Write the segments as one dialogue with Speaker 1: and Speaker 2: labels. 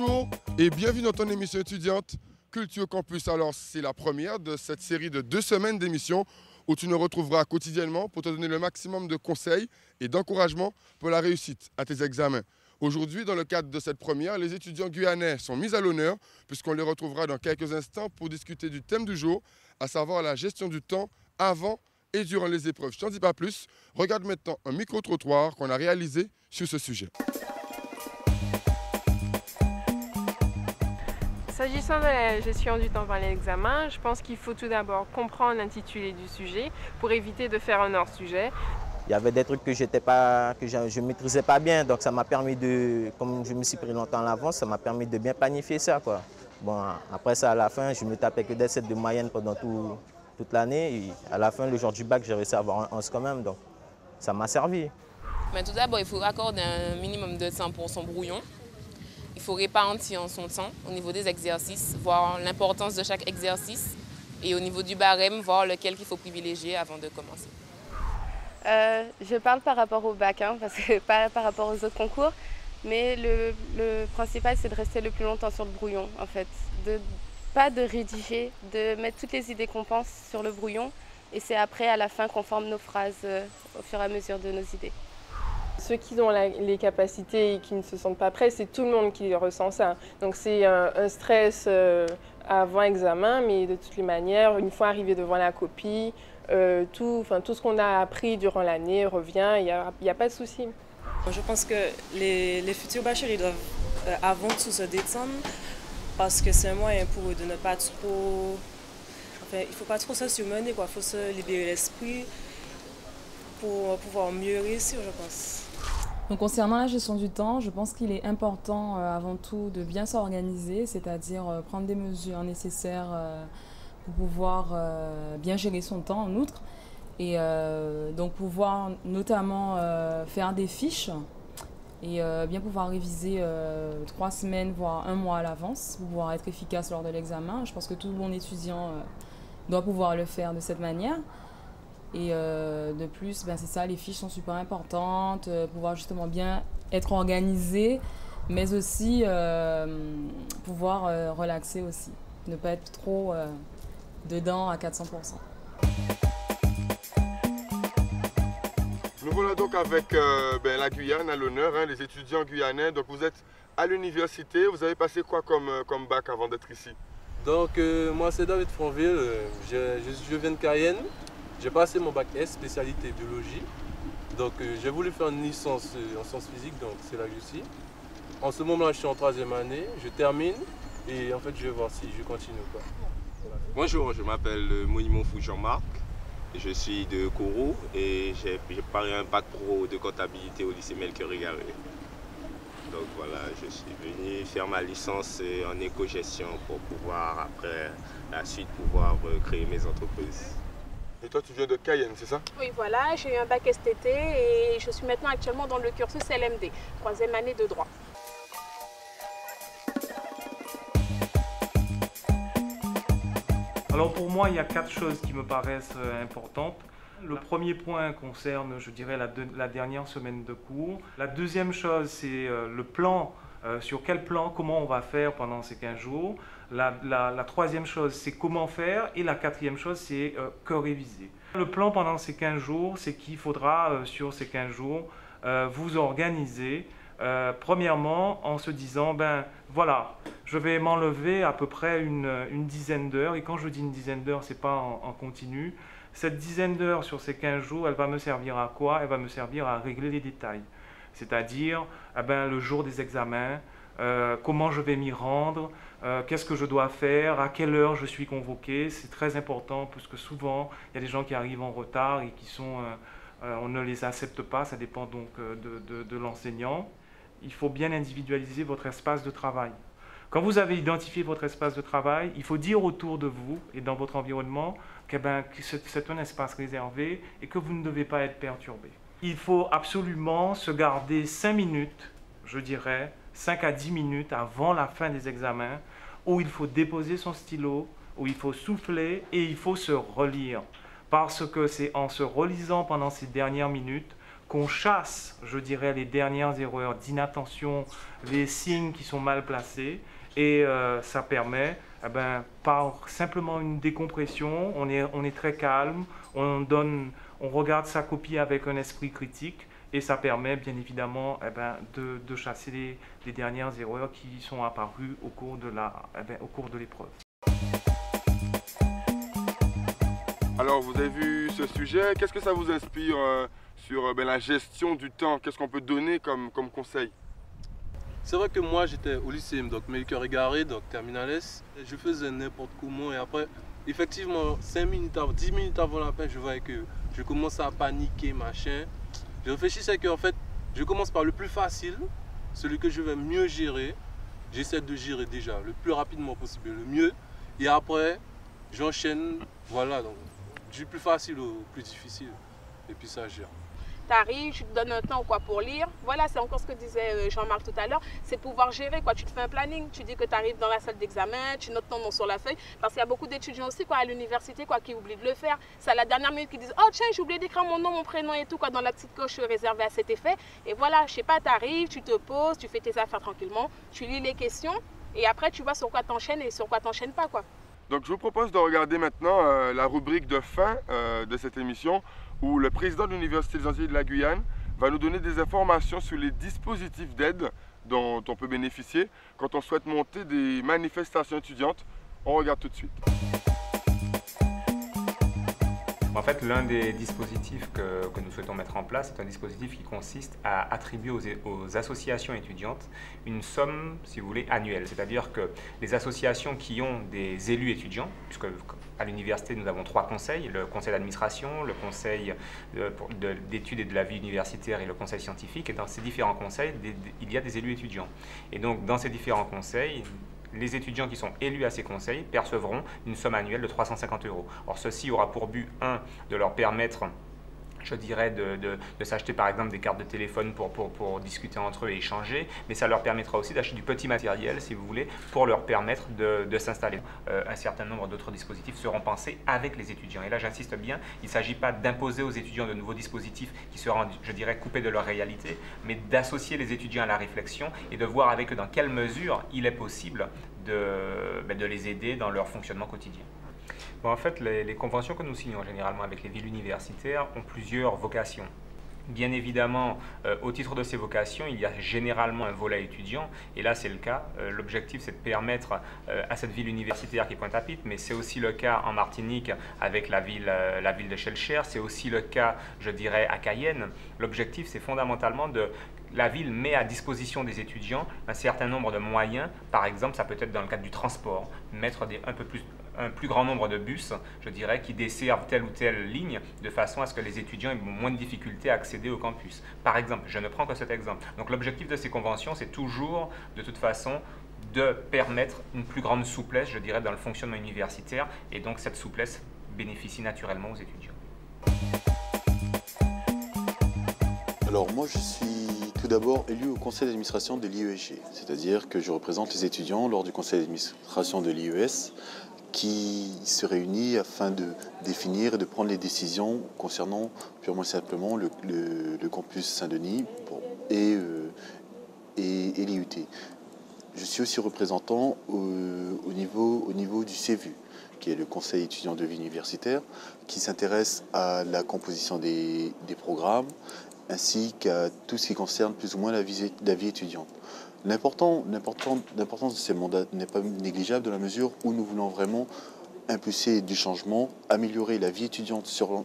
Speaker 1: Bonjour et bienvenue dans ton émission étudiante Culture Campus. Alors c'est la première de cette série de 2 semaines d'émissions où tu nous retrouveras quotidiennement pour te donner le maximum de conseils et d'encouragement pour la réussite à tes examens. Aujourd'hui, dans le cadre de cette première, les étudiants guyanais sont mis à l'honneur puisqu'on les retrouvera dans quelques instants pour discuter du thème du jour, à savoir la gestion du temps avant et durant les épreuves. Je t'en dis pas plus, regarde maintenant un micro-trottoir qu'on a réalisé sur ce sujet.
Speaker 2: S'agissant de la gestion du temps pendant l'examen, je pense qu'il faut tout d'abord comprendre l'intitulé du sujet pour éviter de faire un hors-sujet.
Speaker 3: Il y avait des trucs que je ne maîtrisais pas bien, donc ça m'a permis de, comme je me suis pris longtemps à l'avance, ça m'a permis de bien planifier ça, quoi. Bon, après ça, à la fin, je me tapais que des 7 de moyenne pendant toute l'année. Et à la fin, le jour du bac, j'ai réussi à avoir un 11 quand même, donc ça m'a servi.
Speaker 4: Mais tout d'abord, il faut accorder un minimum de temps pour son brouillon. Il faut répartir son temps au niveau des exercices, voir l'importance de chaque exercice et au niveau du barème, voir lequel qu'il faut privilégier avant de commencer.
Speaker 5: Je parle par rapport au bac, parce que pas par rapport aux autres concours, mais le principal c'est de rester le plus longtemps sur le brouillon en fait, pas de rédiger, de mettre toutes les idées qu'on pense sur le brouillon et c'est après à la fin qu'on forme nos phrases au fur et à mesure de nos idées.
Speaker 2: Ceux qui ont les capacités et qui ne se sentent pas prêts, c'est tout le monde qui ressent ça. Donc c'est un stress avant examen, mais de toutes les manières, une fois arrivé devant la copie, tout ce qu'on a appris durant l'année revient, il n'y a pas de souci.
Speaker 6: Je pense que les futurs bacheliers doivent avant tout se détendre parce que c'est un moyen pour eux de ne pas trop... Enfin, il ne faut pas trop se surmener, il faut se libérer l'esprit pour pouvoir mieux réussir, je pense.
Speaker 7: Donc, concernant la gestion du temps, je pense qu'il est important avant tout de bien s'organiser, c'est-à-dire prendre des mesures nécessaires pour pouvoir bien gérer son temps en outre et donc pouvoir notamment faire des fiches et bien pouvoir réviser 3 semaines voire 1 mois à l'avance pour pouvoir être efficace lors de l'examen. Je pense que tout bon étudiant doit pouvoir le faire de cette manière. Et de plus, c'est ça, les fiches sont super importantes, pouvoir justement bien être organisé, mais aussi pouvoir relaxer aussi, ne pas être trop dedans à 400%.
Speaker 1: Nous voilà donc avec la Guyane à l'honneur, les étudiants guyanais. Donc vous êtes à l'université, vous avez passé quoi comme bac avant d'être ici?
Speaker 8: Donc moi c'est David Franville, je viens de Cayenne. J'ai passé mon bac S, spécialité biologie. Donc j'ai voulu faire une licence en sciences physiques, donc c'est là que je suis. En ce moment-là, je suis en 3e année, je termine et en fait je vais voir si je continue ou pas.
Speaker 9: Bonjour, je m'appelle Monimon Fou Jean-Marc, je suis de Kourou et j'ai préparé un bac pro de comptabilité au lycée Melchior-Igaré. Donc voilà, je suis venu faire ma licence en éco-gestion pour pouvoir après la suite pouvoir créer mes entreprises.
Speaker 1: Et toi, tu viens de Cayenne, c'est ça?
Speaker 10: Oui, voilà, j'ai eu un bac STT et je suis maintenant actuellement dans le cursus LMD, 3e année de droit.
Speaker 11: Alors pour moi, il y a 4 choses qui me paraissent importantes. Le premier point concerne, je dirais, la dernière semaine de cours. La deuxième chose, c'est le plan. Sur quel plan, comment on va faire pendant ces 15 jours. La troisième chose, c'est comment faire. Et la quatrième chose, c'est que réviser. Le plan pendant ces 15 jours, c'est qu'il faudra, sur ces 15 jours, vous organiser. Premièrement, en se disant, voilà, je vais m'enlever à peu près une dizaine d'heures. Et quand je dis une dizaine d'heures, ce n'est pas en continu. Cette dizaine d'heures sur ces 15 jours, elle va me servir à quoi? Elle va me servir à régler les détails. C'est-à-dire le jour des examens, comment je vais m'y rendre, qu'est-ce que je dois faire, à quelle heure je suis convoqué. C'est très important parce que souvent, il y a des gens qui arrivent en retard et qui sont, on ne les accepte pas, ça dépend donc de l'enseignant. Il faut bien individualiser votre espace de travail. Quand vous avez identifié votre espace de travail, il faut dire autour de vous et dans votre environnement que c'est un espace réservé et que vous ne devez pas être perturbé. Il faut absolument se garder 5 minutes, je dirais, 5 à 10 minutes avant la fin des examens, où il faut déposer son stylo, où il faut souffler et il faut se relire. Parce que c'est en se relisant pendant ces dernières minutes qu'on chasse, je dirais, les dernières erreurs d'inattention, les signes qui sont mal placés. Et ça permet, par simplement une décompression, on est très calme, on regarde sa copie avec un esprit critique. Et ça permet bien évidemment de chasser les dernières erreurs qui sont apparues au cours de l'épreuve.
Speaker 1: Alors vous avez vu ce sujet, qu'est-ce que ça vous inspire sur la gestion du temps? Qu'est-ce qu'on peut donner comme conseil?
Speaker 8: C'est vrai que moi j'étais au lycée, donc Melchior Égaré, donc terminal S. Je faisais n'importe comment et après, effectivement, 10 minutes avant la fin, je voyais que je commençais à paniquer, machin. Je réfléchissais qu'en fait, je commence par le plus facile, celui que je vais mieux gérer. J'essaie de gérer déjà le plus rapidement possible, le mieux. Et après, j'enchaîne, voilà, donc du plus facile au plus difficile. Et puis ça gère.
Speaker 10: Tu arrives, tu te donnes un temps pour lire. Voilà, c'est encore ce que disait Jean-Marc tout à l'heure, c'est pouvoir gérer. Tu te fais un planning, tu dis que tu arrives dans la salle d'examen, tu notes ton nom sur la feuille. Parce qu'il y a beaucoup d'étudiants aussi à l'université qui oublient de le faire. C'est à la dernière minute qu'ils disent « Oh tiens, j'ai oublié d'écrire mon nom, mon prénom et tout dans la petite coche réservée à cet effet. » Et voilà, je sais pas, tu arrives, tu te poses, tu fais tes affaires tranquillement, tu lis les questions et après tu vois sur quoi t'enchaînes et sur quoi t'enchaînes pas.
Speaker 1: Donc je vous propose de regarder maintenant la rubrique de fin de cette émission où le président de l'Université des Antilles de la Guyane va nous donner des informations sur les dispositifs d'aide dont on peut bénéficier quand on souhaite monter des manifestations étudiantes. On regarde tout de suite.
Speaker 12: En fait, l'un des dispositifs que nous souhaitons mettre en place est un dispositif qui consiste à attribuer aux associations étudiantes une somme, si vous voulez, annuelle. C'est-à-dire que les associations qui ont des élus étudiants, puisque à l'université nous avons 3 conseils, le conseil d'administration, le conseil d'études et de la vie universitaire et le conseil scientifique, et dans ces différents conseils, il y a des élus étudiants. Et donc, dans ces différents conseils, les étudiants qui sont élus à ces conseils percevront une somme annuelle de 350 €. Or, ceci aura pour but, de leur permettre, je dirais, de s'acheter par exemple des cartes de téléphone pour discuter entre eux et échanger, mais ça leur permettra aussi d'acheter du petit matériel, si vous voulez, pour leur permettre de s'installer. Un certain nombre d'autres dispositifs seront pensés avec les étudiants. Et là, j'insiste bien, il ne s'agit pas d'imposer aux étudiants de nouveaux dispositifs qui seront, je dirais, coupés de leur réalité, mais d'associer les étudiants à la réflexion et de voir avec eux dans quelle mesure il est possible de les aider dans leur fonctionnement quotidien. Bon, en fait, les conventions que nous signons généralement avec les villes universitaires ont plusieurs vocations. Bien évidemment, au titre de ces vocations, il y a généralement un volet étudiant, et là c'est le cas. L'objectif c'est de permettre à cette ville universitaire qui est Pointe-à-Pitre, mais c'est aussi le cas en Martinique avec la ville de Schellcher, c'est aussi le cas, je dirais, à Cayenne. L'objectif c'est fondamentalement la ville met à disposition des étudiants un certain nombre de moyens. Par exemple, ça peut être dans le cadre du transport, mettre un plus grand nombre de bus, je dirais, qui desservent telle ou telle ligne, de façon à ce que les étudiants aient moins de difficultés à accéder au campus. Par exemple, je ne prends que cet exemple. Donc l'objectif de ces conventions, c'est toujours, de toute façon, de permettre une plus grande souplesse, je dirais, dans le fonctionnement universitaire, et donc cette souplesse bénéficie naturellement aux étudiants.
Speaker 13: Alors moi, je suis tout d'abord élu au conseil d'administration de l'IESG, c'est-à-dire que je représente les étudiants lors du conseil d'administration de l'IES, qui se réunit afin de définir et de prendre les décisions concernant purement et simplement le campus Saint-Denis et l'IUT. Je suis aussi représentant au niveau du CEVU, qui est le conseil étudiant de vie universitaire, qui s'intéresse à la composition des programmes, ainsi qu'à tout ce qui concerne plus ou moins la vie étudiante. L'importance de ces mandats n'est pas négligeable dans la mesure où nous voulons vraiment impulser du changement, améliorer la vie étudiante sur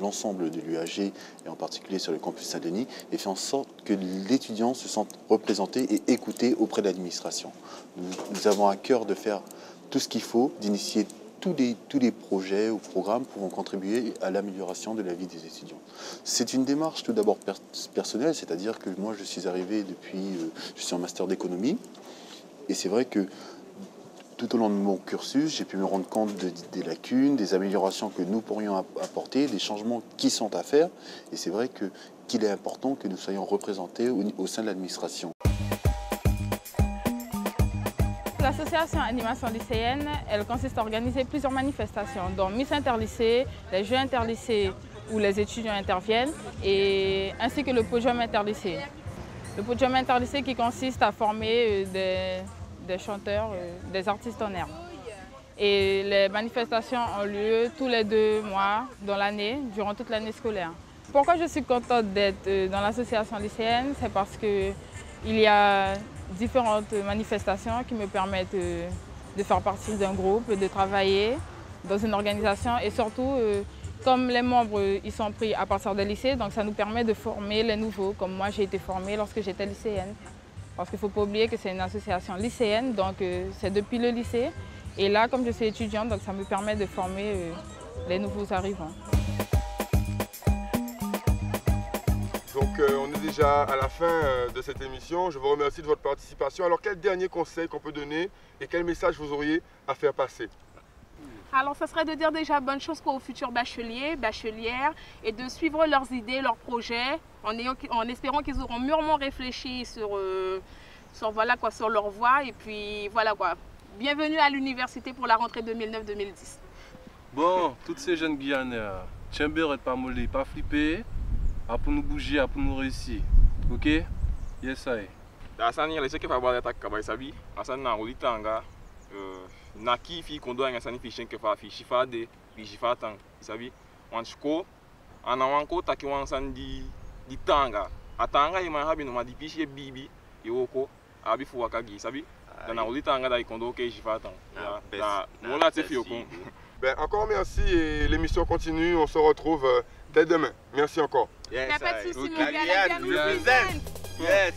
Speaker 13: l'ensemble de l'UAG et en particulier sur le campus Saint-Denis, et faire en sorte que l'étudiant se sente représenté et écouté auprès de l'administration. Nous avons à cœur de faire tout ce qu'il faut, d'initier tous les projets ou programmes pouvant contribuer à l'amélioration de la vie des étudiants. C'est une démarche tout d'abord personnelle, c'est-à-dire que moi je suis arrivé je suis en master d'économie, et c'est vrai que tout au long de mon cursus, j'ai pu me rendre compte des lacunes, des améliorations que nous pourrions apporter, des changements qui sont à faire, et c'est vrai qu'il est important que nous soyons représentés au sein de l'administration.
Speaker 14: L'association Animation lycéenne, elle consiste à organiser plusieurs manifestations, dont Miss Interlycée, les Jeux interlycées où les étudiants interviennent, ainsi que le podium interlycée. Le podium interlycée qui consiste à former des chanteurs, des artistes en herbe. Et les manifestations ont lieu tous les 2 mois dans l'année, durant toute l'année scolaire. Pourquoi je suis contente d'être dans l'association lycéenne? C'est parce qu'il y a différentes manifestations qui me permettent de faire partie d'un groupe, de travailler dans une organisation et surtout, comme les membres ils sont pris à partir des lycées, donc ça nous permet de former les nouveaux, comme moi j'ai été formée lorsque j'étais lycéenne. Parce qu'il ne faut pas oublier que c'est une association lycéenne, donc c'est depuis le lycée. Et là, comme je suis étudiante, donc ça me permet de former les nouveaux arrivants.
Speaker 1: Donc on est déjà à la fin de cette émission. Je vous remercie de votre participation. Alors quel dernier conseil qu'on peut donner et quel message vous auriez à faire passer?
Speaker 10: Alors, ça serait de dire déjà bonne chose aux futurs bacheliers, bachelières et de suivre leurs idées, leurs projets en espérant qu'ils auront mûrement réfléchi sur leur voie. Et puis voilà quoi. Bienvenue à l'université pour la rentrée 2009-2010.
Speaker 8: Bon, toutes ces jeunes Guyanais, Chamber et pas molly, pas flipper, pour nous bouger, pour nous réussir. Ok? Yes, I.
Speaker 9: Dasani les que fa ba ta ka ba sabi, asan na ulitanga naki fi kondo anga sani fi shen ke fa fi shifa de fi shifa tang, sabi? Wan shko ana wan ko taki wan san di tanga. Atanga ima habi no ma di pishi bibi yoko abi fu wakagi, sabi? Dana ulitanga da kondo ke shifa tang. Voilà, c'est fi okon.
Speaker 1: Ben, encore merci et l'émission continue. On se retrouve dès demain. Merci encore.
Speaker 10: Yes,
Speaker 9: yes.